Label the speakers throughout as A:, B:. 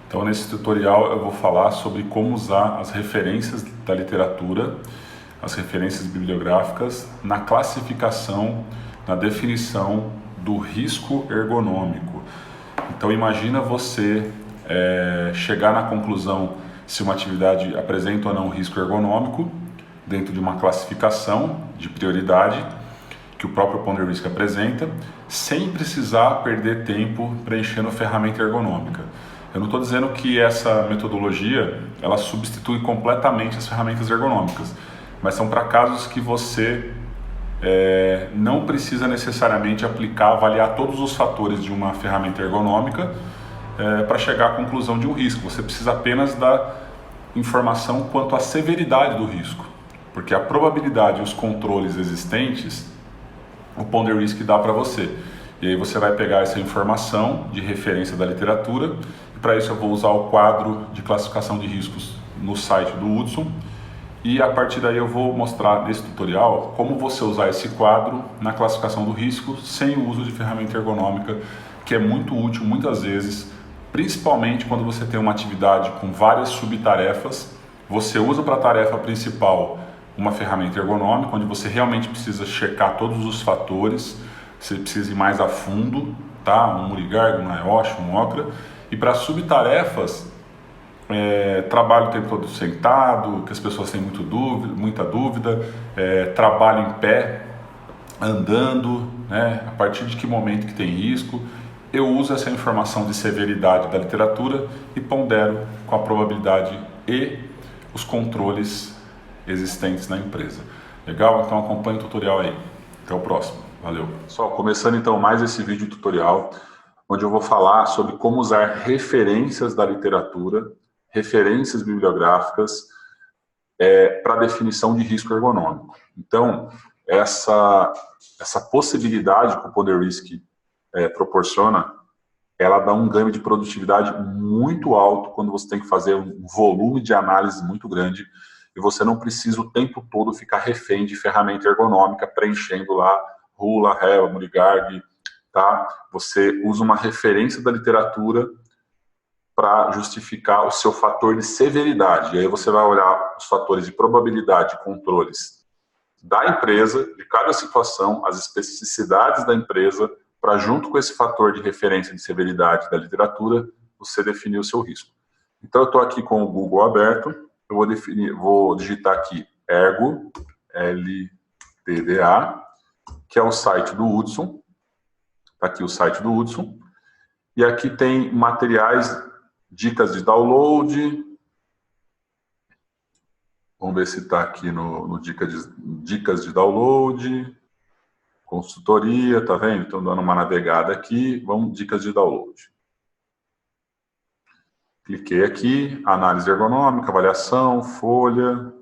A: Então, nesse tutorial eu vou falar sobre como usar as referências da literatura, as referências bibliográficas, na classificação, na definição do risco ergonômico. Então, imagina você chegar na conclusão se uma atividade apresenta ou não risco ergonômico dentro de uma classificação de prioridade que o próprio Ponder Risk apresenta, sem precisar perder tempo preenchendo ferramenta ergonômica. Eu não estou dizendo que essa metodologia ela substitui completamente as ferramentas ergonômicas, mas são para casos que você não precisa necessariamente avaliar todos os fatores de uma ferramenta ergonômica para chegar à conclusão de um risco. Você precisa apenas da informação quanto à severidade do risco, porque a probabilidade e os controles existentes o Ponder Risk dá para você. E aí você vai pegar essa informação de referência da literatura, e para isso eu vou usar o quadro de classificação de riscos no site do Hudson, e a partir daí eu vou mostrar nesse tutorial como você usar esse quadro na classificação do risco sem o uso de ferramenta ergonômica, que é muito útil muitas vezes, principalmente quando você tem uma atividade com várias subtarefas. Você usa para a tarefa principal uma ferramenta ergonômica, onde você realmente precisa checar todos os fatores, você precisa ir mais a fundo, tá? Um Murigarg, um NIOSH, um OCRA. E para subtarefas, trabalho o tempo todo sentado, que as pessoas têm muita dúvida, trabalho em pé, andando, né? A partir de que momento que tem risco, eu uso essa informação de severidade da literatura e pondero com a probabilidade e os controles existentes na empresa. Legal? Então acompanhe o tutorial aí. Até o próximo. Valeu. Pessoal, começando então mais esse vídeo tutorial, onde eu vou falar sobre como usar referências da literatura, referências bibliográficas, para definição de risco ergonômico. Então, essa possibilidade que o Ponder Risk proporciona, ela dá um ganho de produtividade muito alto quando você tem que fazer um volume de análise muito grande e você não precisa o tempo todo ficar refém de ferramenta ergonômica, preenchendo lá Rula, Reva, Murigarg, tá? Você usa uma referência da literatura para justificar o seu fator de severidade. E aí você vai olhar os fatores de probabilidade e controles da empresa, de cada situação, as especificidades da empresa, para junto com esse fator de referência de severidade da literatura, você definir o seu risco. Então eu estou aqui com o Google aberto, eu vou digitar aqui Ergo, LTDA, que é o site do Hudson. Está aqui o site do Hudson. E aqui tem materiais, dicas de download. Vamos ver se está aqui no dicas de download. Consultoria, tá vendo? Estou dando uma navegada aqui. Vamos, dicas de download. Cliquei aqui, análise ergonômica, avaliação, folha,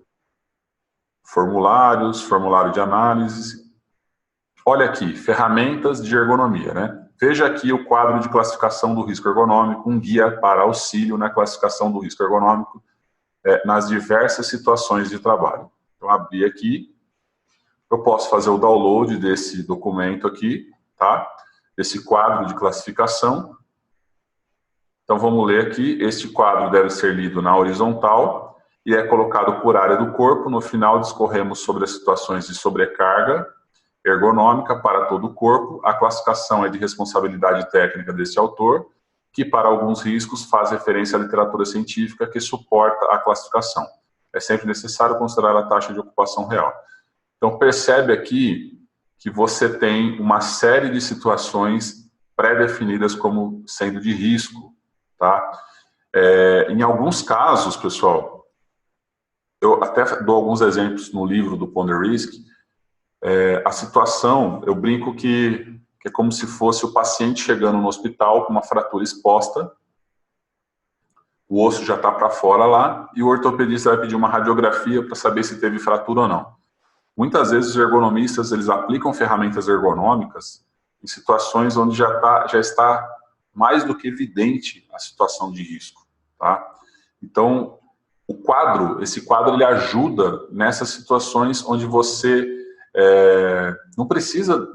A: formulários, formulário de análise. Olha aqui, ferramentas de ergonomia, né? Veja aqui o quadro de classificação do risco ergonômico, um guia para auxílio na classificação do risco ergonômico nas diversas situações de trabalho. Então, abri aqui, eu posso fazer o download desse documento aqui, tá? Esse quadro de classificação. Então, vamos ler aqui. Este quadro deve ser lido na horizontal e é colocado por área do corpo. No final, discorremos sobre as situações de sobrecarga ergonômica para todo o corpo. A classificação é de responsabilidade técnica desse autor, que para alguns riscos faz referência à literatura científica que suporta a classificação. É sempre necessário considerar a taxa de ocupação real. Então, percebe aqui que você tem uma série de situações pré-definidas como sendo de risco. Tá? Em alguns casos, pessoal, eu até dou alguns exemplos no livro do Ponder Risk, a situação, eu brinco que é como se fosse o paciente chegando no hospital com uma fratura exposta, o osso já está para fora lá, e o ortopedista vai pedir uma radiografia para saber se teve fratura ou não. Muitas vezes os ergonomistas eles aplicam ferramentas ergonômicas em situações onde já está mais do que evidente a situação de risco, tá? Então, esse quadro ele ajuda nessas situações onde você não precisa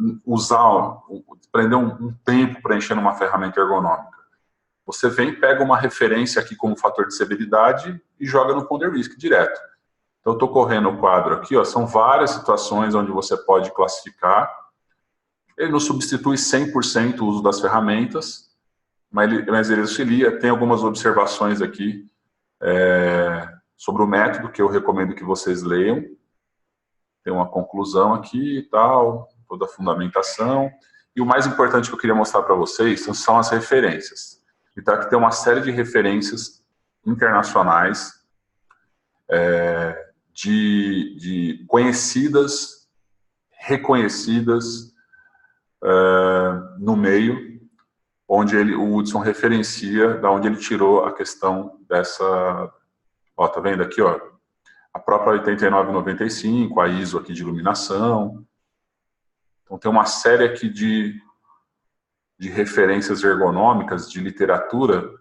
A: prender um tempo preenchendo uma ferramenta ergonômica. você vem, pega uma referência aqui como fator de severidade e joga no Ponder Risk direto. Então, eu estou correndo o quadro aqui, ó, são várias situações onde você pode classificar. Ele não substitui 100% o uso das ferramentas, mas ele auxilia. Tem algumas observações aqui sobre o método que eu recomendo que vocês leiam. Tem uma conclusão aqui e tal, toda a fundamentação. E o mais importante que eu queria mostrar para vocês são as referências. Então, aqui tem uma série de referências internacionais de conhecidas, reconhecidas no meio, onde o Hudson referencia da onde ele tirou a questão dessa... Ó, tá vendo aqui, ó? A própria 8995, a ISO aqui de iluminação. Então, tem uma série aqui de referências ergonômicas, de literatura,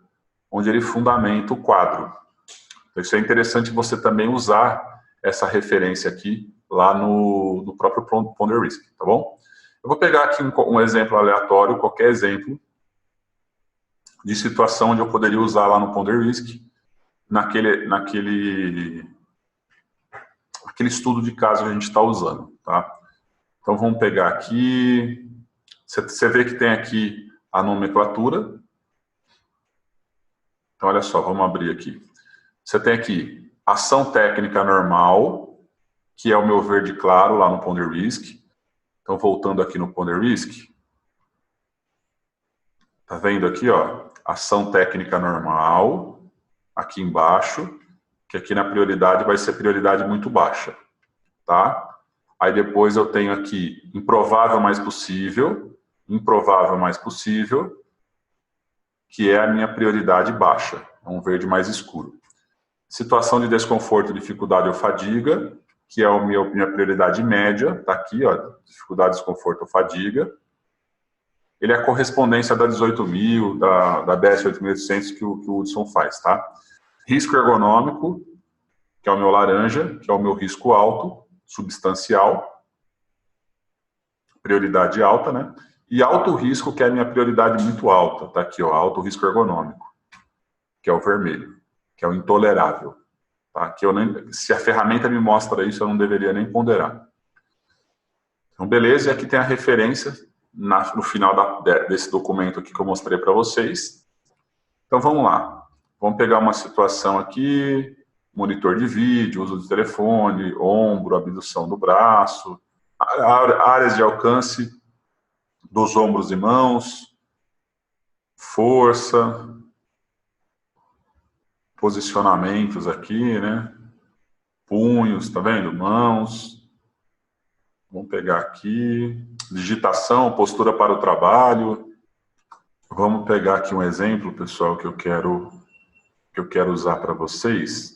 A: onde ele fundamenta o quadro. Então, isso é interessante você também usar essa referência aqui lá no próprio Ponder Risk, tá bom? Eu vou pegar aqui um exemplo aleatório, qualquer exemplo, de situação onde eu poderia usar lá no Ponder Risk, naquele estudo de caso que a gente está usando, tá? Então, vamos pegar aqui, você vê que tem aqui a nomenclatura. Então, olha só, vamos abrir aqui. Você tem aqui ação técnica normal, que é o meu verde claro lá no Ponder Risk. Então, voltando aqui no Ponder Risk, tá vendo aqui, ó, ação técnica normal, aqui embaixo, que aqui na prioridade vai ser prioridade muito baixa, tá? Aí depois eu tenho aqui improvável mais possível, que é a minha prioridade baixa, é um verde mais escuro. Situação de desconforto, dificuldade ou fadiga, que é a minha prioridade média, tá aqui, ó, dificuldade, desconforto ou fadiga. Ele é a correspondência da 18.000, da BS 8.800 que o Hudson faz, tá? Risco ergonômico, que é o meu laranja, que é o meu risco alto, substancial, prioridade alta, né? E alto risco, que é a minha prioridade muito alta, tá aqui, ó, alto risco ergonômico, que é o vermelho, que é o intolerável, tá? Que se a ferramenta me mostra isso, eu não deveria nem ponderar. Então, beleza, e aqui tem a referência no final desse documento aqui que eu mostrei para vocês. Então, vamos lá. Vamos pegar uma situação aqui, monitor de vídeo, uso de telefone, ombro, abdução do braço, áreas de alcance dos ombros e mãos, força, posicionamentos aqui, né? Punhos, tá vendo? Mãos. Vamos pegar aqui, digitação, postura para o trabalho. Vamos pegar aqui um exemplo, pessoal, que eu quero usar para vocês.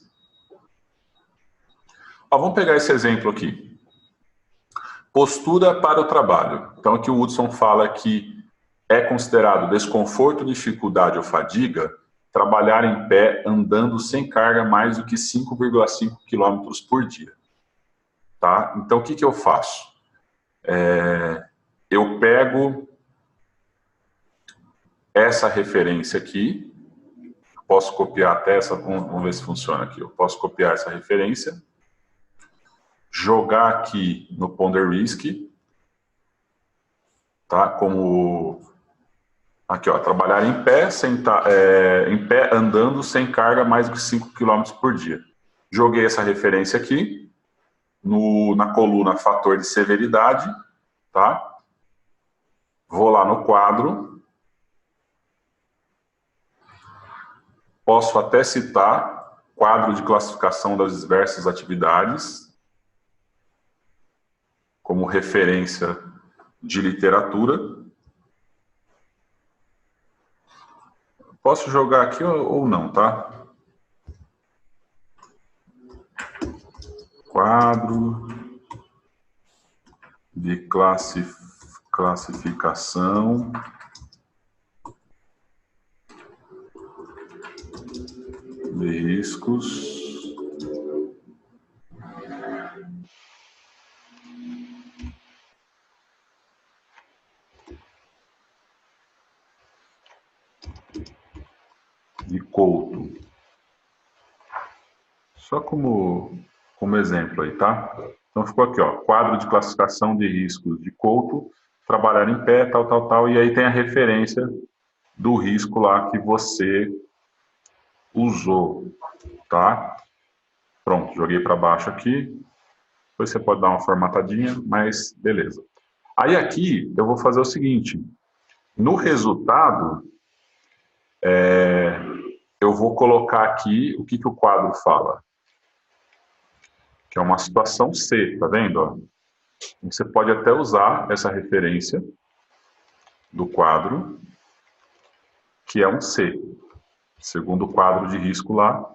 A: Ó, vamos pegar esse exemplo aqui. Postura para o trabalho. Então, aqui o Hudson fala que é considerado desconforto, dificuldade ou fadiga trabalhar em pé andando sem carga mais do que 5,5 km por dia. Tá? Então, o que eu faço? Eu pego essa referência aqui, posso copiar até essa, vamos ver se funciona aqui. Eu posso copiar essa referência, jogar aqui no Ponder Risk, tá? Como aqui, ó, trabalhar em pé, em pé andando sem carga mais do que 5 km por dia. Joguei essa referência aqui na coluna fator de severidade, tá? Vou lá no quadro, posso até citar quadro de classificação das diversas atividades como referência de literatura. Posso jogar aqui ou não, tá? Quadro de classificação de riscos Couto. Só como exemplo aí, tá? Então ficou aqui, ó, quadro de classificação de riscos de Couto, trabalhar em pé, tal, e aí tem a referência do risco lá que você usou, tá? Pronto, joguei para baixo aqui. Depois você pode dar uma formatadinha, mas beleza. Aí aqui eu vou fazer o seguinte, no resultado, eu vou colocar aqui o que o quadro fala. Que é uma situação C, tá vendo? Ó? Você pode até usar essa referência do quadro, que é um C. Segundo o quadro de risco lá,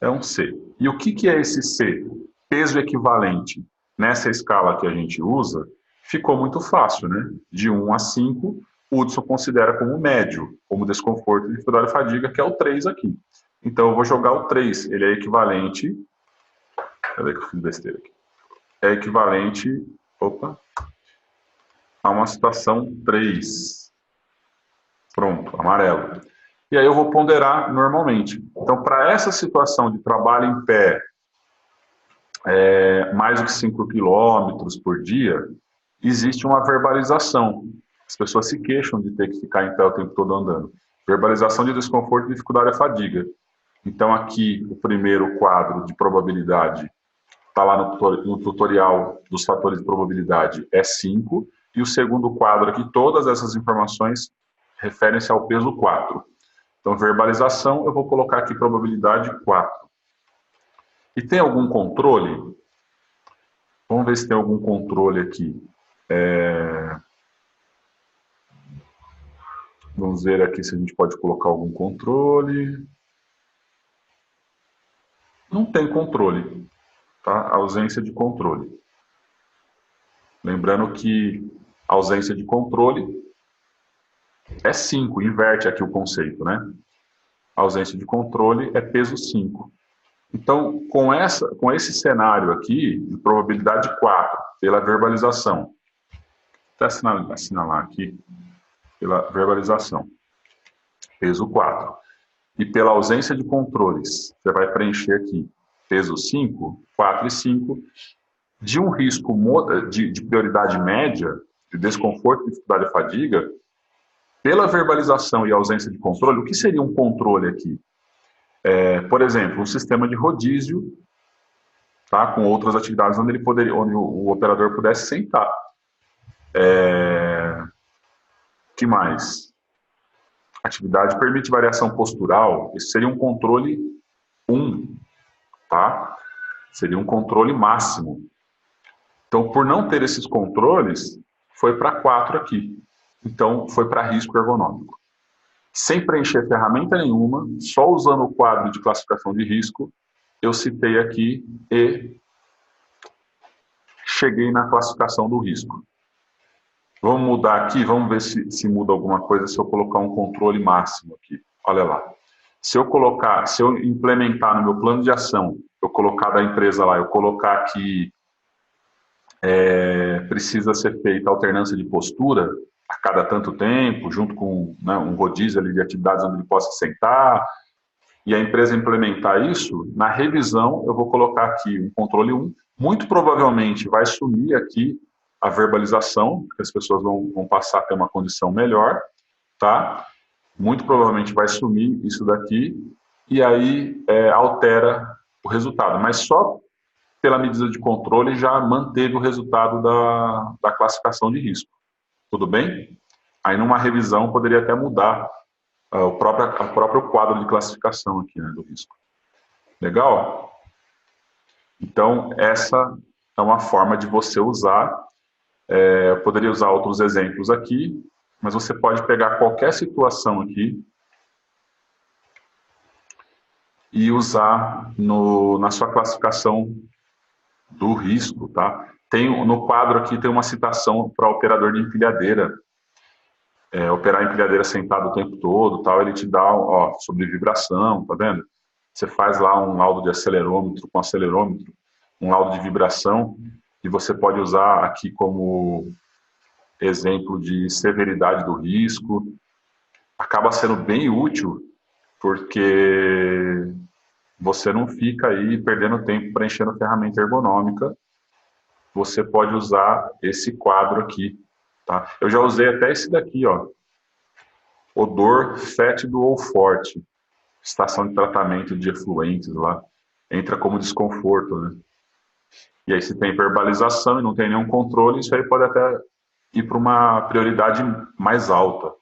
A: é um C. E o que é esse C? Peso equivalente. Nessa escala que a gente usa, ficou muito fácil, né? De 1 a 5, o Hudson considera como médio, como desconforto, dificuldade e fadiga, que é o 3 aqui. Então, eu vou jogar o 3. Ele é equivalente... Peraí que eu fiz besteira aqui. É equivalente... Opa! A uma situação 3. Pronto, amarelo. E aí eu vou ponderar normalmente. Então, para essa situação de trabalho em pé, mais do que 5 quilômetros por dia, existe uma verbalização. As pessoas se queixam de ter que ficar em pé o tempo todo andando. Verbalização de desconforto, dificuldade e fadiga. Então, aqui, o primeiro quadro de probabilidade está lá no tutorial dos fatores de probabilidade, é 5. E o segundo quadro aqui, todas essas informações referem-se ao peso 4. Então, verbalização, eu vou colocar aqui probabilidade 4. E tem algum controle? Vamos ver se tem algum controle aqui. Vamos ver aqui se a gente pode colocar algum controle. Não tem controle, tá? Ausência de controle. Lembrando que ausência de controle é 5, inverte aqui o conceito, né? Ausência de controle é peso 5. Então, com esse cenário aqui, de probabilidade 4, pela verbalização, vou até assinalar aqui, pela verbalização, peso 4. E pela ausência de controles, você vai preencher aqui, peso 5, 4 e 5, de um risco de prioridade média, de desconforto, dificuldade e fadiga, pela verbalização e ausência de controle. O que seria um controle aqui? Por exemplo, um sistema de rodízio, tá, com outras atividades onde o operador pudesse sentar. Que mais? Atividade permite variação postural. Isso seria um controle 1, tá? Seria um controle máximo. Então, por não ter esses controles, foi para 4 aqui. Então, foi para risco ergonômico. Sem preencher ferramenta nenhuma, só usando o quadro de classificação de risco, eu citei aqui e cheguei na classificação do risco. Vamos mudar aqui, vamos ver se muda alguma coisa se eu colocar um controle máximo aqui. Olha lá. Se eu implementar no meu plano de ação, eu colocar da empresa lá, eu colocar que precisa ser feita alternância de postura a cada tanto tempo, junto com, né, um rodízio ali de atividades onde ele possa sentar, e a empresa implementar isso, na revisão eu vou colocar aqui um controle 1, muito provavelmente vai sumir aqui a verbalização, porque as pessoas vão passar a ter uma condição melhor, tá? Muito provavelmente vai sumir isso daqui, e aí altera o resultado, mas só pela medida de controle já manteve o resultado da classificação de risco. Tudo bem? Aí numa revisão poderia até mudar o próprio quadro de classificação aqui, né, do risco. Legal? Então, essa é uma forma de você usar. Eu poderia usar outros exemplos aqui, mas você pode pegar qualquer situação aqui e usar na sua classificação do risco, tá? No quadro aqui tem uma citação para operador de empilhadeira. Operar empilhadeira sentado o tempo todo, tal, ele te dá, ó, sobre vibração, tá vendo? Você faz lá um laudo de acelerômetro com acelerômetro, um laudo de vibração, e você pode usar aqui como exemplo de severidade do risco. Acaba sendo bem útil porque você não fica aí perdendo tempo preenchendo ferramenta ergonômica. Você pode usar esse quadro aqui, tá? Eu já usei até esse daqui, ó. Odor fétido ou forte. Estação de tratamento de efluentes lá. Entra como desconforto, né? E aí, se tem verbalização e não tem nenhum controle, isso aí pode até ir para uma prioridade mais alta.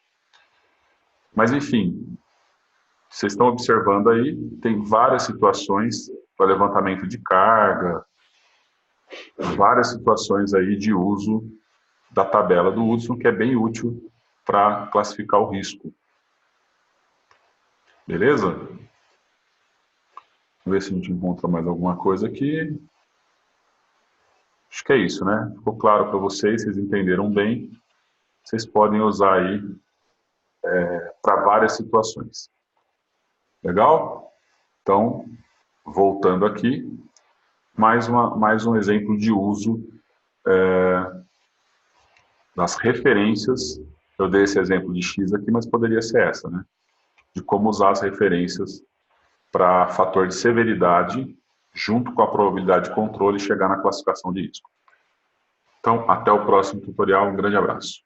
A: Mas, enfim, vocês estão observando aí, tem várias situações para levantamento de carga, várias situações aí de uso da tabela do Hudson, que é bem útil para classificar o risco. Beleza? Vamos ver se a gente encontra mais alguma coisa aqui. Acho que é isso, né? Ficou claro para vocês, vocês entenderam bem. Vocês podem usar aí para várias situações. Legal? Então, voltando aqui, mais um exemplo de uso das referências. Eu dei esse exemplo de X aqui, mas poderia ser essa, né? De como usar as referências para fator de severidade, junto com a probabilidade de controle, chegar na classificação de risco. Então, até o próximo tutorial. Um grande abraço.